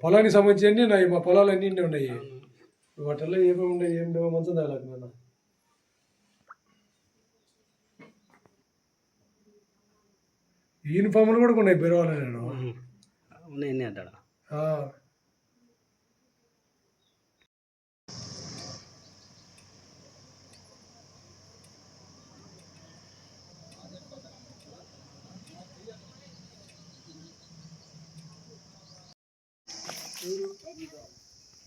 పొలానికి సంబంధించి అన్నీ ఉన్నాయి, మా పొలాలు అన్నీ ఉన్నాయి. వాటిల్లో ఏమేమి ఉన్నాయి, ఏం లేవో మంచం తగలకు నాన్న. యూనిఫామ్లు కూడా ఉన్నాయి బెరవాల నేను ఉన్నాయి అంటాడు.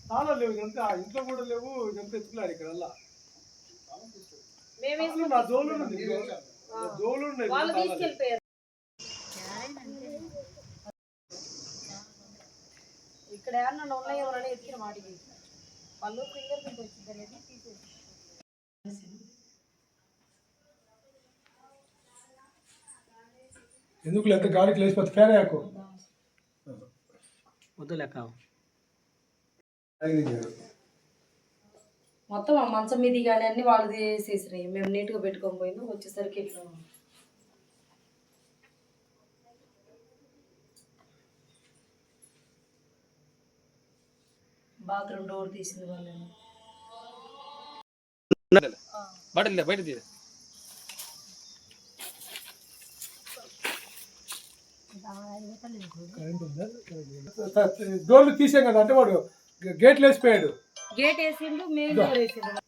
చాలా లేవు, ఇదంతా ఇంట్లో కూడా లేవు, ఇదంతా ఎత్తుకున్నాడు ఇక్కడ జోలు ఇక్కడ ఏమన్నా ఉన్నాయో ఎత్తిన వాటికి వాళ్ళు ఫింగర్ ప్రింట్ వచ్చింది అనేది తీసేసి ఎందుకు లేక గాలికి లేచిపోతే ఫ్యాన్ యాకో వద్దు లెక్క మొత్తం ఆ మంచం మీది కానీ అన్ని వాళ్ళు తీసేసినాయి. మేము నీట్గా పెట్టుకొని పోయినాం, వచ్చేసరికి ఇట్లా బాత్రూమ్ డోర్ తీసింది వాళ్ళని. బయట డోర్లు తీసాం కదా అంటే వాడు గేట్లు వేసిపోయాడు. గేట్ వేసిండు, మెయిన్ డోర్ వేసిండు.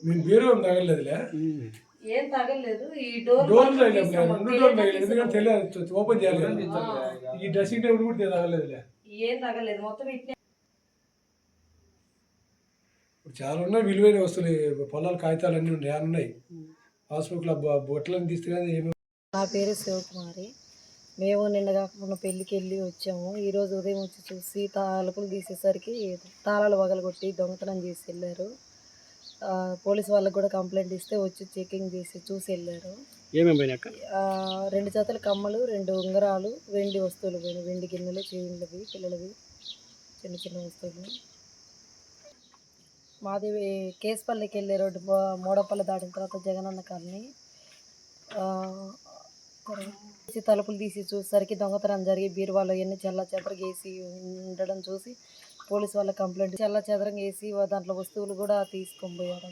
మేము బీరో తగలేదులే, ఏం తగలేదు. ఈ డోర్ ఎందుకంటే తెలియదు, ఓపెన్ చేయలేదు. ఈ డ్రెస్సింగ్ టేబుల్ కూడా తగలేదులే, ఏం తగలేదు. మొత్తం ఇట్లా చాలా ఉన్నాయి విలువైన వస్తువులు, పొలాల కాగితాలు అన్నీ ఉన్నాయి, ఉన్నాయి. హాస్పిటల్ బొట్టలను తీస్తే కానీ ఏమి. నా పేరు శివకుమారి. మేము నిన్న కాకుండా పెళ్ళికి వెళ్ళి వచ్చాము. ఈరోజు ఉదయం వచ్చి చూసి తలుపులు తీసేసరికి తాళాలు పగలగొట్టి దొంగతనం చేసి వెళ్ళారు. పోలీసు వాళ్ళకి కూడా కంప్లైంట్ ఇస్తే వచ్చి చెకింగ్ చేసి చూసి వెళ్ళారు. 2 జతల కమ్మలు, 2 ఉంగరాలు, వెండి వస్తువులు పోయినాయి. వెండి గిన్నెలు, చీళ్ళవి, పిల్లలవి, చిన్న చిన్న వస్తువులు. మాది కేసుపల్లికి వెళ్ళే రోడ్డు, మోడపల్లి దాటిన తర్వాత జగనన్న కాలనీ. తలుపులు తీసి చూసేసరికి దొంగతనం జరిగి బీరువాలో ఎన్ని చెల్లా చెదరగా వేసి ఉండడం చూసి పోలీసు వాళ్ళ కంప్లైంట్ చెల్లా చెదరంగా వేసి దాంట్లో వస్తువులు కూడా తీసుకొని పోయారు.